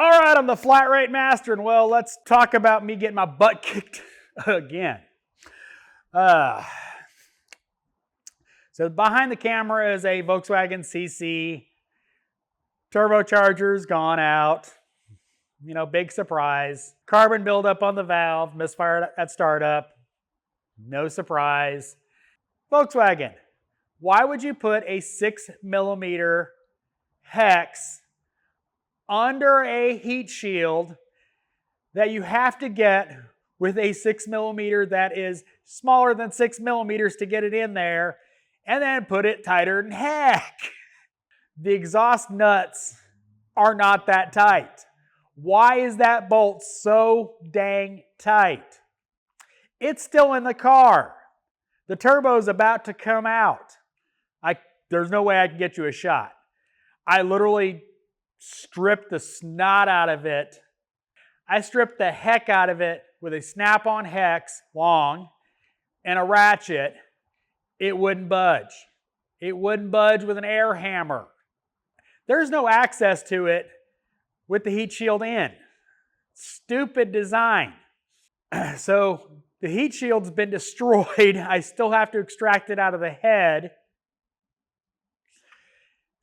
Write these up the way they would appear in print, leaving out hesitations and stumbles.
All right, I'm the flat rate master, and well, let's talk about me getting my butt kicked again. So behind the camera is a Volkswagen CC. Turbocharger's gone out. You know, big surprise. Carbon buildup on the valve, misfire at startup. No surprise. Volkswagen, why would you put a 6mm hex under a heat shield that you have to get with a 6mm that is smaller than 6mm to get it in there, and then put it tighter than heck? The exhaust nuts are not that tight. Why is that bolt so dang tight? It's still in the car. The turbo's about to come out. There's no way I can get you a shot. I literally stripped the snot out of it. I stripped the heck out of it with a snap-on hex, long, and a ratchet. It wouldn't budge. It wouldn't budge with an air hammer. There's no access to it with the heat shield in. Stupid design. So the heat shield's been destroyed. I still have to extract it out of the head.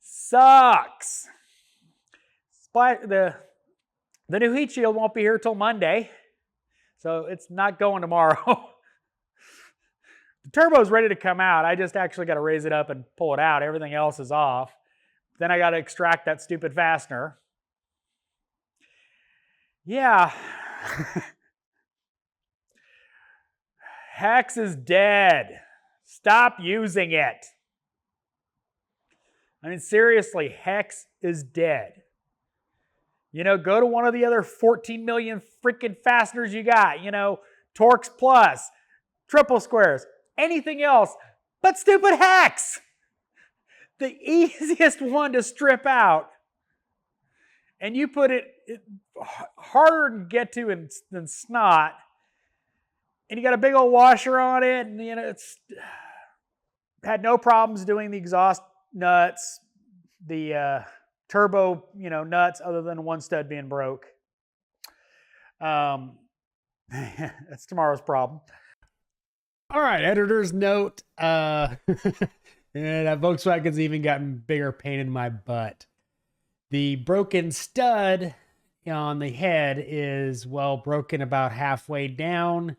Sucks. The new heat shield won't be here till Monday, so it's not going tomorrow. The turbo's ready to come out. I just actually got to raise it up and pull it out. Everything else is off. Then I got to extract that stupid fastener. Yeah. Hex is dead. Stop using it. I mean, seriously, Hex is dead. You know, go to one of the other 14 million freaking fasteners you got. You know, Torx Plus, triple squares, anything else but stupid Hex. The easiest one to strip out. And you put it harder to get to than snot. And you got a big old washer on it. And, you know, it's had no problems doing the exhaust nuts, the turbo, you know, nuts, other than one stud being broke. That's tomorrow's problem. All right, editor's note. That Volkswagen's even gotten bigger pain in my butt. The broken stud on the head is, well, broken about halfway down.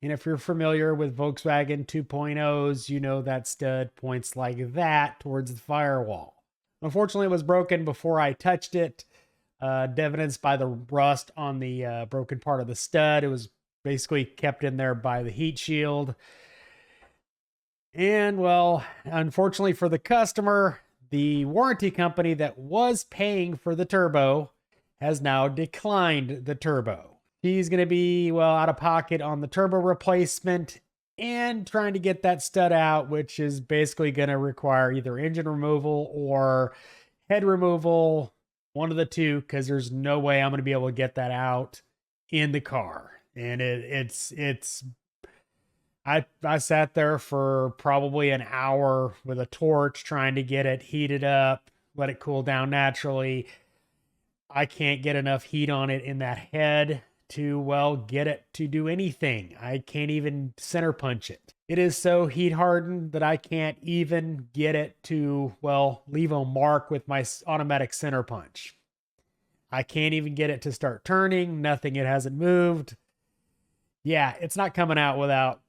And if you're familiar with Volkswagen 2.0s, you know that stud points like that towards the firewall. Unfortunately, it was broken before I touched it, evidenced by the rust on the broken part of the stud. It was basically kept in there by the heat shield. And, well, unfortunately for the customer, the warranty company that was paying for the turbo has now declined the turbo. He's going to be, well, out of pocket on the turbo replacement and trying to get that stud out, which is basically going to require either engine removal or head removal, one of the two, because there's no way I'm going to be able to get that out in the car. And I sat there for probably an hour with a torch trying to get it heated up, let it cool down naturally. I can't get enough heat on it in that head to, well, get it to do anything. I can't even center punch it. It is so heat hardened that I can't even get it to, well, leave a mark with my automatic center punch. I can't even get it to start turning. Nothing. It hasn't moved. Yeah, it's not coming out without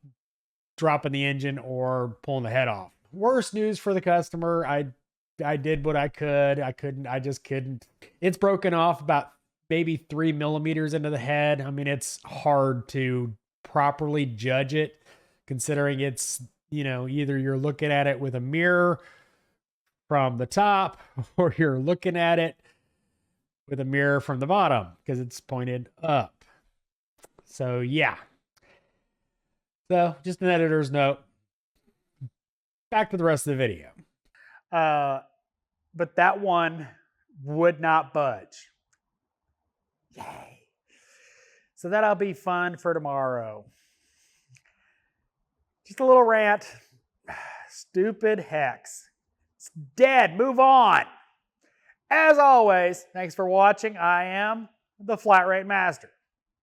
dropping the engine or pulling the head off. Worst news for the customer. I did what I could. I just couldn't. It's broken off about maybe 3 millimeters into the head. I mean, it's hard to properly judge it, considering it's, you know, either you're looking at it with a mirror from the top or you're looking at it with a mirror from the bottom because it's pointed up. So, yeah. So, just an editor's note. Back to the rest of the video. But that one would not budge. Yay. So that'll be fun for tomorrow. Just a little rant. Stupid Hex. It's dead. Move on. As always, thanks for watching. I am the Flat Rate Master.